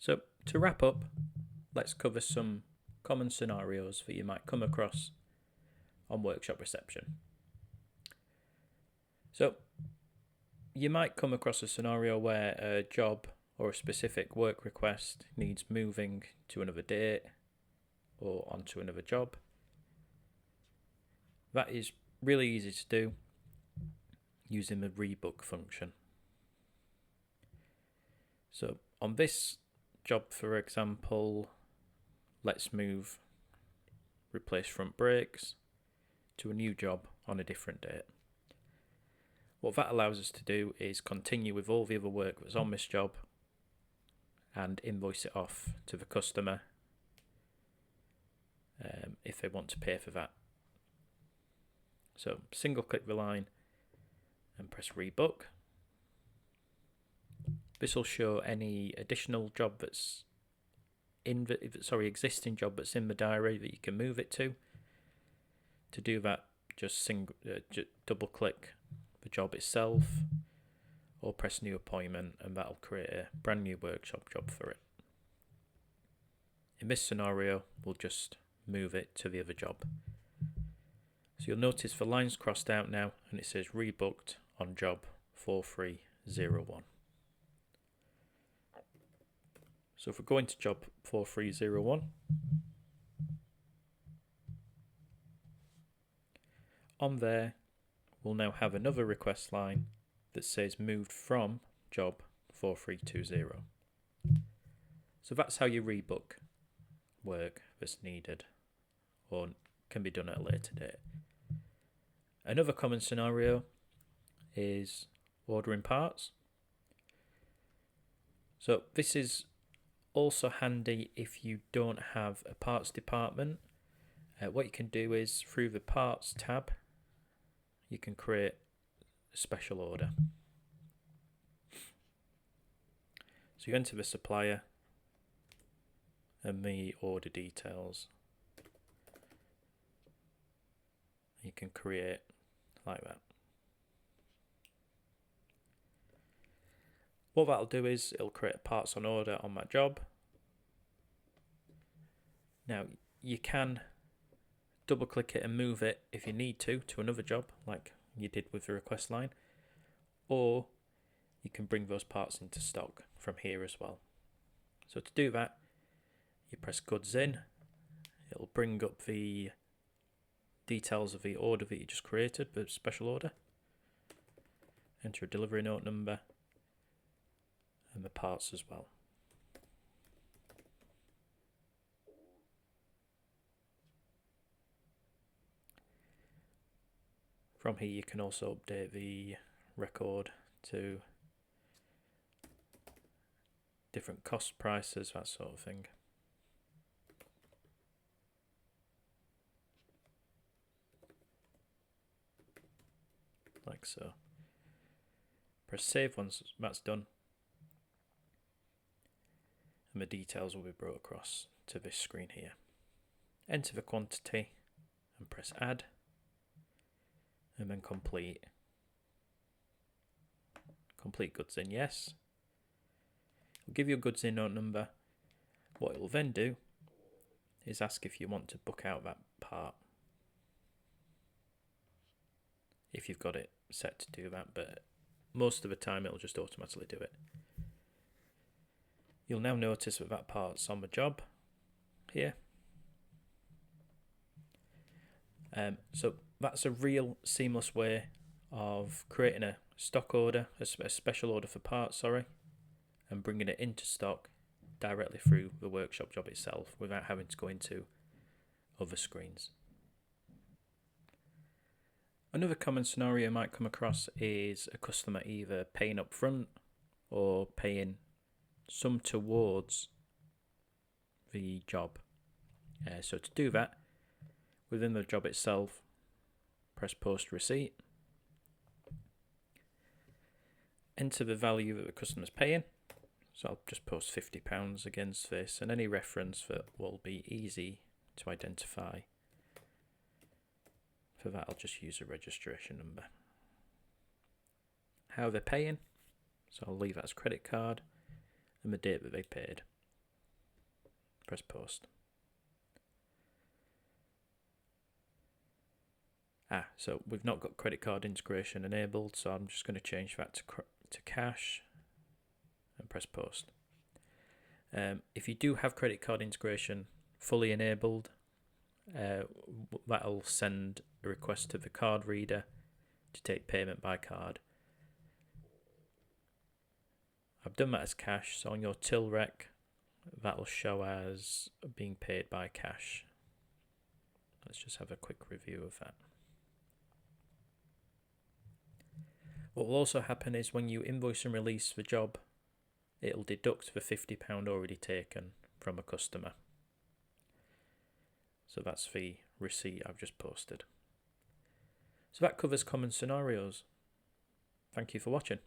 So, to wrap up, let's cover some common scenarios that you might come across on workshop reception. So, you might come across a scenario where a job or a specific work request needs moving to another date or onto another job. That is really easy to do using the rebook function. So on this job, for example, let's replace front brakes to a new job on a different date. What that allows us to do is continue with all the other work that's on this job and invoice it off to the customer if they want to pay for that. So single click the line and press rebook. This will show any additional job that's existing job that's in the diary that you can move it to. To do that, just double click the job itself or press new appointment, and that'll create a brand new workshop job for it. In this scenario, we'll just move it to the other job. So you'll notice the line's crossed out now and it says rebooked on job 4301. So if we go into job 4301, on there we'll now have another request line that says moved from job 4320. So that's how you rebook work that's needed or can be done at a later date. Another common scenario is ordering parts. So this is also handy if you don't have a parts department. What you can do is through the parts tab, you can create a special order. So you enter the supplier and the order details. You can create like that. What that'll do is it'll create parts on order on that job. Now you can double click it and move it if you need to another job like you did with the request line, or you can bring those parts into stock from here as well. So to do that, you press goods in, it'll bring up the details of the order that you just created, the special order, enter a delivery note number and the parts as well. From here you can also update the record to different cost prices, that sort of thing. Like so. Press save once that's done, and the details will be brought across to this screen here. Enter the quantity and press add, and then complete goods in yes. It'll give you a goods in note number. What it will then do is ask if you want to book out that part, if you've got it set to do that, but most of the time it'll just automatically do it. You'll now notice that part's on the job here. So that's a real seamless way of creating a stock order, a special order for parts, and bringing it into stock directly through the workshop job itself without having to go into other screens. Another common scenario you might come across is a customer either paying up front or paying some towards the job. So to do that, within the job itself, press post receipt, enter the value that the customer's paying. So I'll just post £50 against this, and any reference that will be easy to identify. For that, I'll just use a registration number. How they're paying, so I'll leave that as credit card and the date that they paid. press post. So we've not got credit card integration enabled, so I'm just going to change that to cash and press post. If you do have credit card integration fully enabled, that'll send a request to the card reader to take payment by card. I've done that as cash, so on your till rec, that'll show as being paid by cash. Let's just have a quick review of that. What will also happen is when you invoice and release the job, it'll deduct the £50 already taken from a customer. So that's the receipt I've just posted. So that covers common scenarios. Thank you for watching.